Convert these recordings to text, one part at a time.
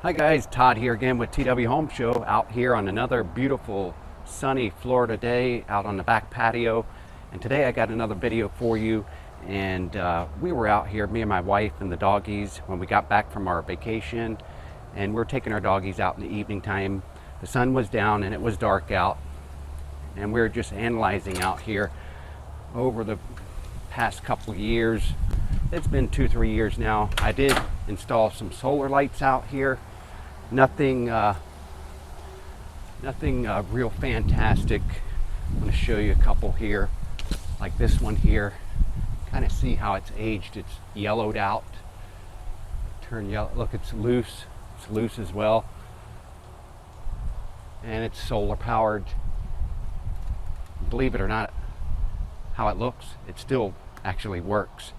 Hi guys, Todd here again with TW Home Show, out here on another beautiful sunny Florida day out on the back patio. And today I got another video for you. And we were out here, me and my wife and the doggies, when we got back from our vacation. And we're taking our doggies out in the evening time. The sun was down and it was dark out. And we're just analyzing out here over the past couple years. It's been 2-3 years now. I did install some solar lights out here. Nothing real fantastic. I'm going to show you a couple here, like this one here. Kind of see how it's aged. It's yellowed out. Turn yellow. Look, it's loose. It's loose as well. And it's solar powered. Believe it or not, how it looks, it still actually works.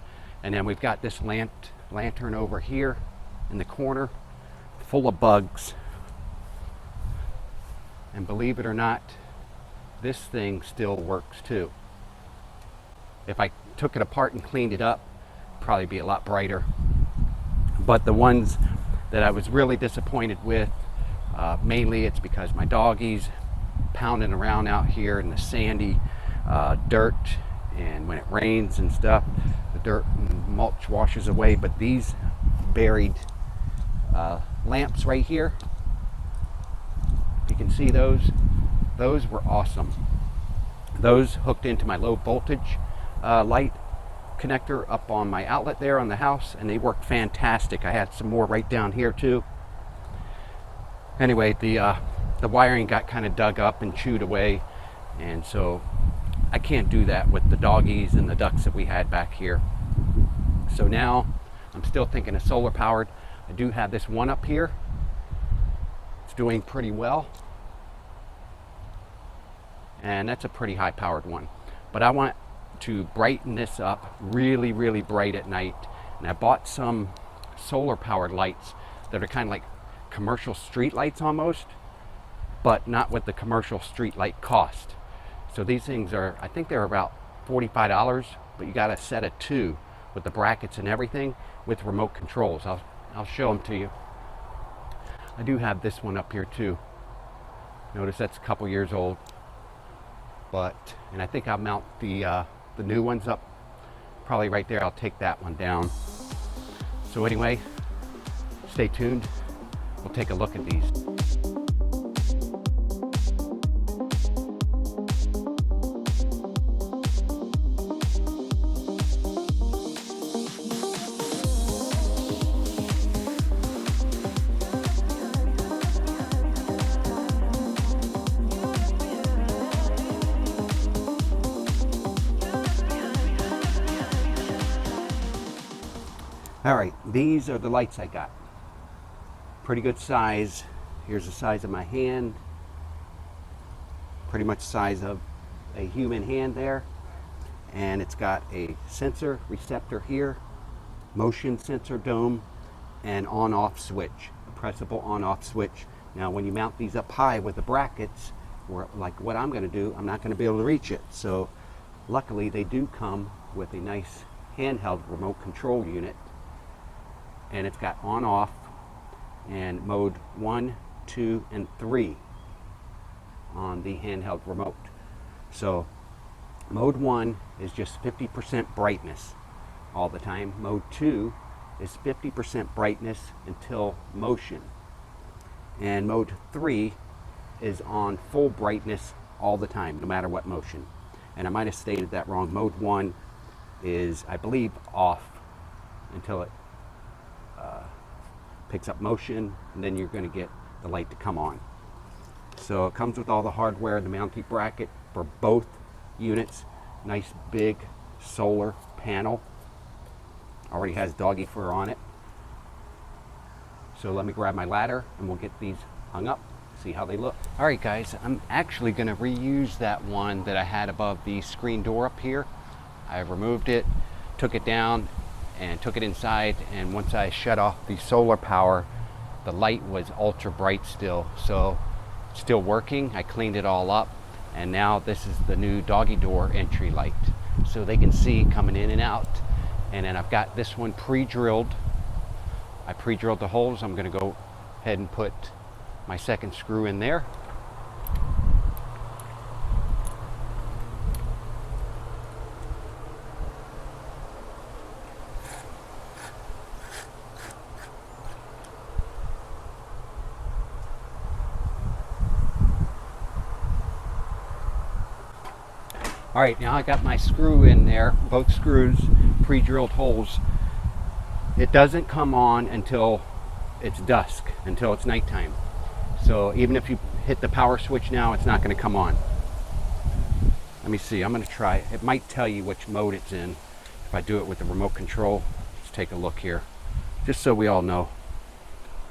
And then we've got this lantern over here in the corner, full of bugs. And believe it or not, this thing still works too. If I took it apart and cleaned it up, it'd probably be a lot brighter. But the ones that I was really disappointed with, mainly it's because my doggies pounding around out here in the sandy dirt, and when it rains and stuff, the dirt and mulch washes away. But these buried lamps right here, if you can see those were awesome. Those hooked into my low voltage light connector up on my outlet there on the house, and they worked fantastic. I had some more right down here too. Anyway, the wiring got kind of dug up and chewed away, and so I can't do that with the doggies and the ducks that we had back here. So now I'm still thinking of solar powered. I do have this one up here. It's doing pretty well, and that's a pretty high powered one. But I want to brighten this up really, really bright at night, and I bought some solar powered lights that are kind of like commercial street lights almost, but not what the commercial street light cost. So these things are, I think they're about $45, but you got a set of 2 with the brackets and everything with remote controls. I'll show them to you. I do have this one up here too. Notice that's a couple years old, and I think I'll mount the new ones up probably right there. I'll take that one down. So anyway, stay tuned. We'll take a look at these. All right, these are the lights I got. Pretty good size. Here's the size of my hand. Pretty much the size of a human hand there. And it's got a sensor receptor here, motion sensor dome, and on-off switch, a pressable on-off switch. Now when you mount these up high with the brackets, or like what I'm going to do, I'm not going to be able to reach it. So luckily they do come with a nice handheld remote control unit. And it's got on off and mode 1, 2, and 3 on the handheld remote. So mode 1 is just 50% brightness all the time. Mode 2 is 50% brightness until motion. And mode 3 is on full brightness all the time, no matter what motion. And I might have stated that wrong. Mode 1 is, I believe, off until it picks up motion, and then you're going to get the light to come on. So it comes with all the hardware, the mounting bracket for both units. Nice big solar panel. Already has doggy fur on it. So let me grab my ladder and we'll get these hung up, see how they look. All right guys, I'm actually going to reuse that one that I had above the screen door up here. I removed it, took it down, and took it inside, and once I shut off the solar power, the light was ultra bright still, so still working. I cleaned it all up, and now this is the new doggy door entry light, so they can see coming in and out. And then I've got this one pre-drilled. I pre-drilled the holes. I'm going to go ahead and put my second screw in there. All right, now I got my screw in there, both screws, pre-drilled holes. It doesn't come on until it's dusk, until it's nighttime. So even if you hit the power switch now, it's not going to come on. Let me see, I'm going to try. It might tell you which mode it's in if I do it with the remote control. Let's take a look here, just so we all know.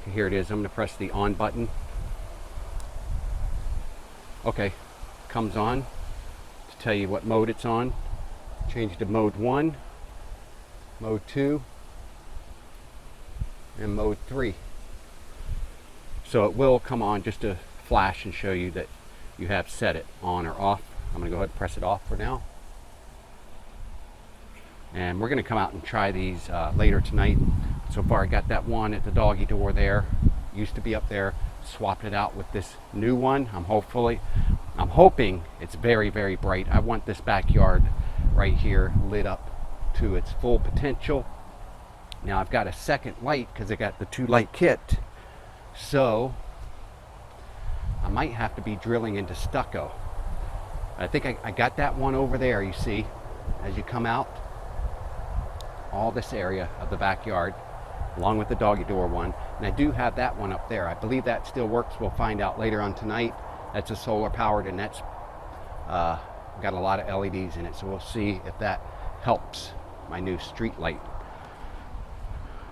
Okay, here it is. I'm going to press the on button. Okay, comes on. Tell you what mode it's on. Change to mode 1, mode 2, and mode 3. So it will come on just to flash and show you that you have set it on or off. I'm going to go ahead and press it off for now. And we're going to come out and try these later tonight. So far I got that one at the doggy door there. Used to be up there. Swapped it out with this new one. I'm hoping it's very, very bright. I want this backyard right here lit up to its full potential. Now I've got a second light because I got the 2-light kit. So I might have to be drilling into stucco. I think I got that one over there, you see, as you come out. All this area of the backyard, along with the doggy door one. And I do have that one up there. I believe that still works. We'll find out later on tonight. That's a solar powered, and that's got a lot of LEDs in it. So we'll see if that helps my new street light.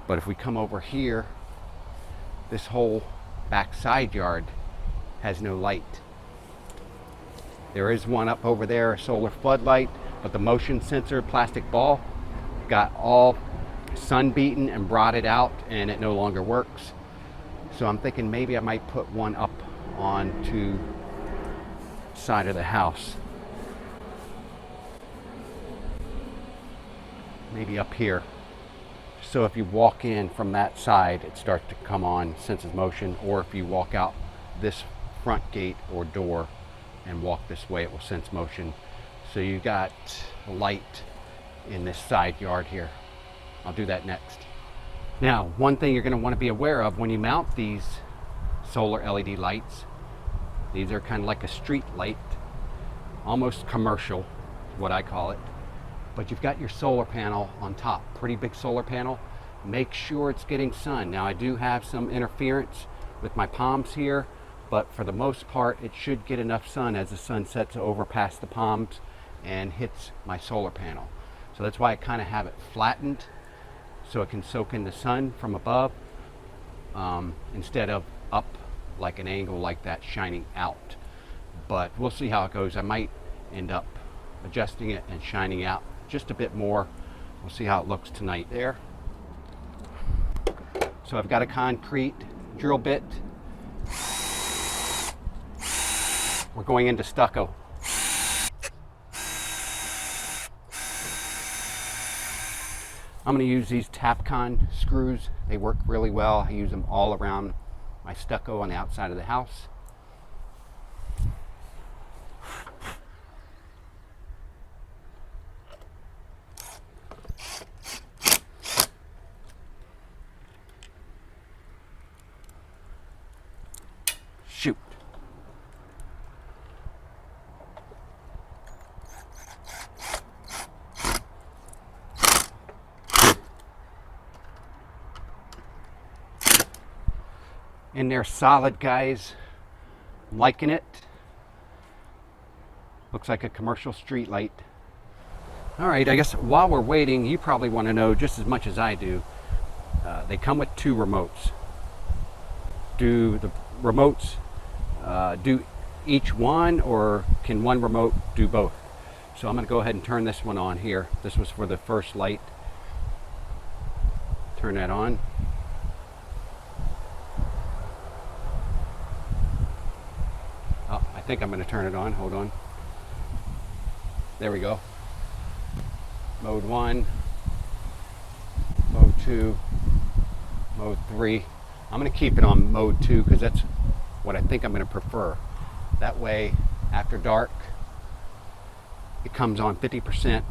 But if we come over here, this whole back side yard has no light. There is one up over there, a solar floodlight, but the motion sensor plastic ball got all sun beaten and rotted out, and it no longer works. So I'm thinking maybe I might put one up onto the side of the house. Maybe up here. So if you walk in from that side, it starts to come on, senses motion, or if you walk out this front gate or door and walk this way, it will sense motion. So you got light in this side yard here. I'll do that next. Now, one thing you're going to want to be aware of when you mount these solar LED lights, these are kind of like a street light, almost commercial, what I call it. But you've got your solar panel on top, pretty big solar panel. Make sure it's getting sun. Now I do have some interference with my palms here, but for the most part, it should get enough sun as the sun sets over past the palms and hits my solar panel. So that's why I kind of have it flattened, so it can soak in the sun from above instead of up like an angle like that shining out. But we'll see how it goes. I might end up adjusting it and shining out just a bit more. We'll see how it looks tonight there. So I've got a concrete drill bit. We're going into stucco. I'm going to use these Tapcon screws. They work really well. I use them all around my stucco on the outside of the house. Shoot. And they're solid, guys. I'm liking it. Looks like a commercial street light. All right, I guess while we're waiting, you probably want to know just as much as I do. They come with 2 remotes. Do the remotes do each one, or can one remote do both? So I'm going to go ahead and turn this one on here. This was for the first light. Turn that on. Oh, I think I'm going to turn it on. Hold on. There we go. Mode 1, mode 2, mode 3. I'm going to keep it on mode 2 because that's what I think I'm going to prefer. That way, after dark, it comes on 50%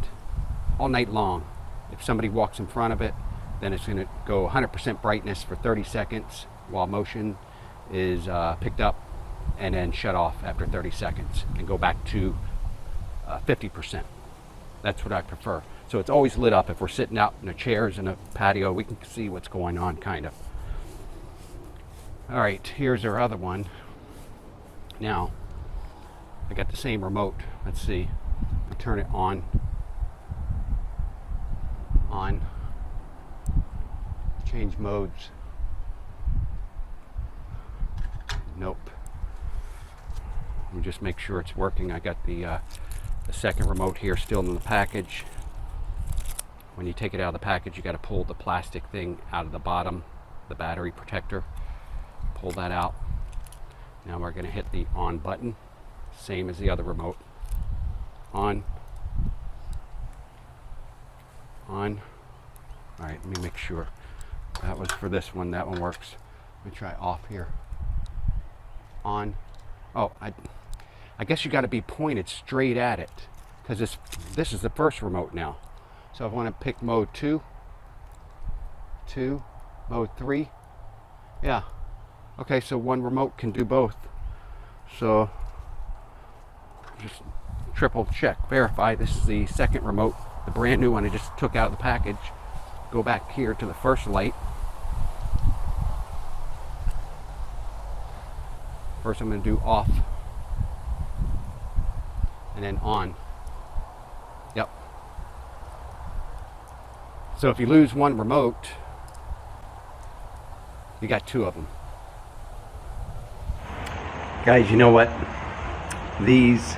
all night long. If somebody walks in front of it, then it's going to go 100% brightness for 30 seconds while motion is picked up, and then shut off after 30 seconds and go back to 50%. That's what I prefer. So it's always lit up. If we're sitting out in the chairs in a patio, we can see what's going on, kind of. All right, here's our other one. Now, I got the same remote. Let's see. I turn it on. On. Change modes. Nope. Let me just make sure it's working. I got the second remote here still in the package. When you take it out of the package, you got to pull the plastic thing out of the bottom, the battery protector. Pull that out. Now we're going to hit the on button, same as the other remote. On. On. All right, let me make sure. That was for this one. That one works. Let me try off here. On. Oh, I guess you got to be pointed straight at it, because this is the first remote now. So I want to pick mode 2, mode 3. Yeah. Okay, so one remote can do both. So just triple check, verify. This is the second remote, the brand new one I just took out of the package. Go back here to the first light. First I'm going to do off, and then on. Yep. So if you lose one remote, you got two of them. Guys, you know what? These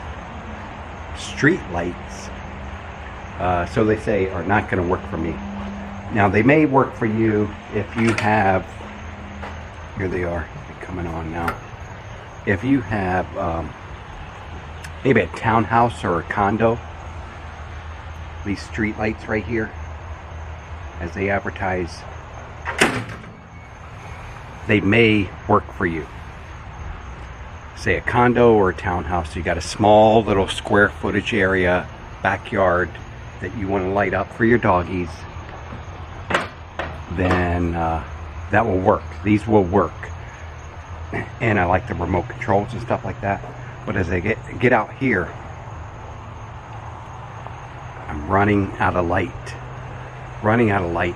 street lights, so they say, are not going to work for me. Now, they may work for you if you have, here they are, they're coming on now. If you have maybe a townhouse or a condo, these street lights right here, as they advertise, they may work for you. Say a condo or a townhouse, you got a small little square footage area, backyard that you want to light up for your doggies, then that will work. These will work. And I like the remote controls and stuff like that. But as I get out here, I'm running out of light. Running out of light.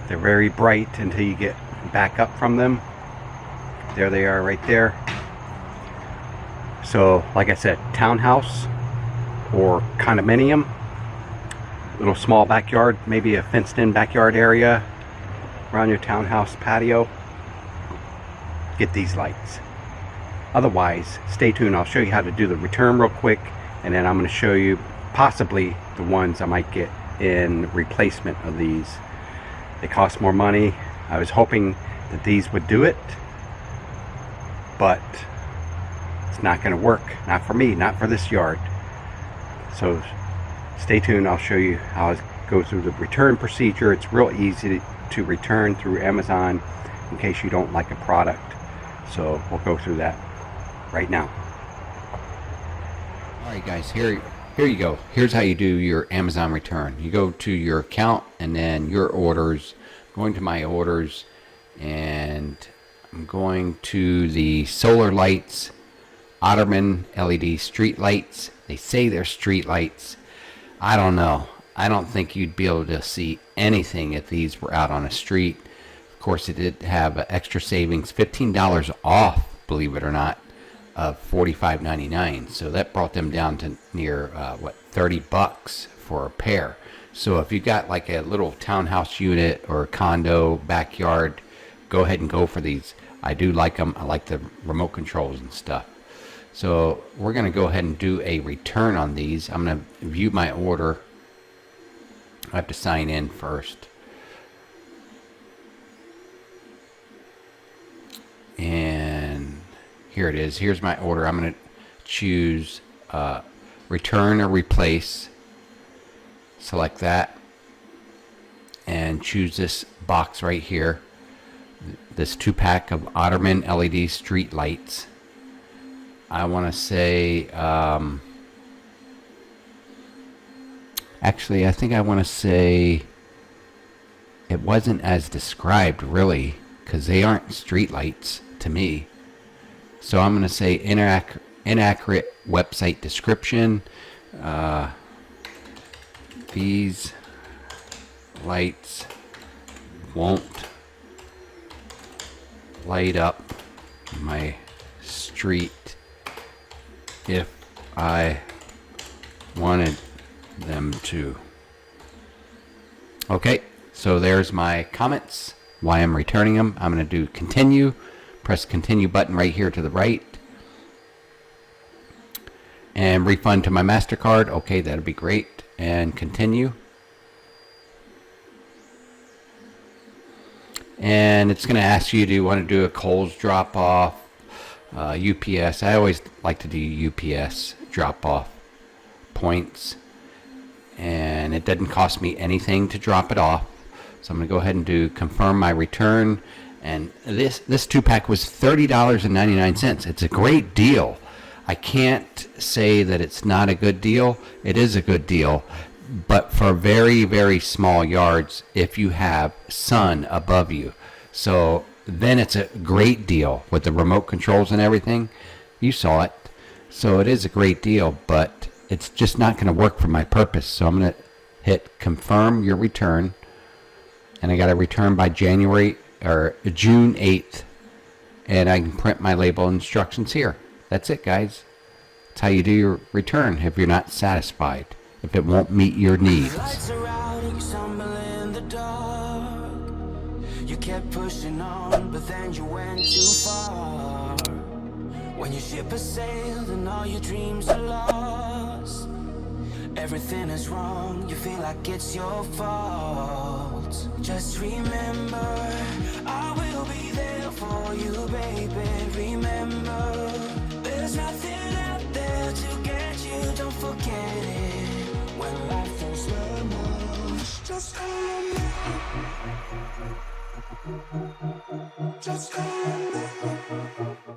They're very bright until you get back up from them. There they are right there. So, like I said, townhouse or condominium, little small backyard, maybe a fenced-in backyard area around your townhouse patio, get these lights. Otherwise, stay tuned. I'll show you how to do the return real quick, and then I'm going to show you possibly the ones I might get in replacement of these. They cost more money. I was hoping that these would do it, but it's not going to work. Not for me, not for this yard. So stay tuned. I'll show you how it goes through the return procedure. It's real easy to return through Amazon in case you don't like a product. So we'll go through that right now. Alright guys, here you go. Here's how you do your Amazon return. You go to your account and then your orders. I'm going to my orders, and I'm going to the solar lights, OUTERMAN LED street lights. They say they're street lights. I don't know. I don't think you'd be able to see anything if these were out on a street. Of course, it did have extra savings, $15 off, believe it or not, of $45.99. So that brought them down to near, $30 for a pair. So if you got like a little townhouse unit or a condo backyard, go ahead and go for these. I do like them. I like the remote controls and stuff. So we're going to go ahead and do a return on these. I'm going to view my order. I have to sign in first. And here it is. Here's my order. I'm going to choose return or replace. Select that and choose this box right here. this 2-pack of OUTERMAN LED street lights. I want to say, actually, I think I want to say it wasn't as described, really, because they aren't street lights to me. So I'm going to say inaccurate website description. These lights won't light up my street if I wanted them to. Okay, so there's my comments, why I'm returning them. I'm going to do continue. Press continue button right here to the right. And refund to my MasterCard. Okay, that'll be great. And continue. And it's going to ask you, do you want to do a Kohl's drop off, UPS? I always like to do UPS drop off points. And it doesn't cost me anything to drop it off. So I'm going to go ahead and do confirm my return. And this 2-pack was $30.99. It's a great deal. I can't say that it's not a good deal. It is a good deal. But for very, very small yards, if you have sun above you. So then it's a great deal with the remote controls and everything. You saw it. So it is a great deal, but it's just not going to work for my purpose. So I'm going to hit confirm your return. And I got to return by June 8th. And I can print my label instructions here. That's it, guys. That's how you do your return if you're not satisfied, if it won't meet your needs. Lights are out, you stumble in the dark. You kept pushing on, but then you went too far. When your ship has sailed and all your dreams are lost, everything is wrong, you feel like it's your fault. Just remember, I will be there for you, baby. Remember, there's nothing out there to get you, don't forget it. When life throws lemons, just call me. Just call me.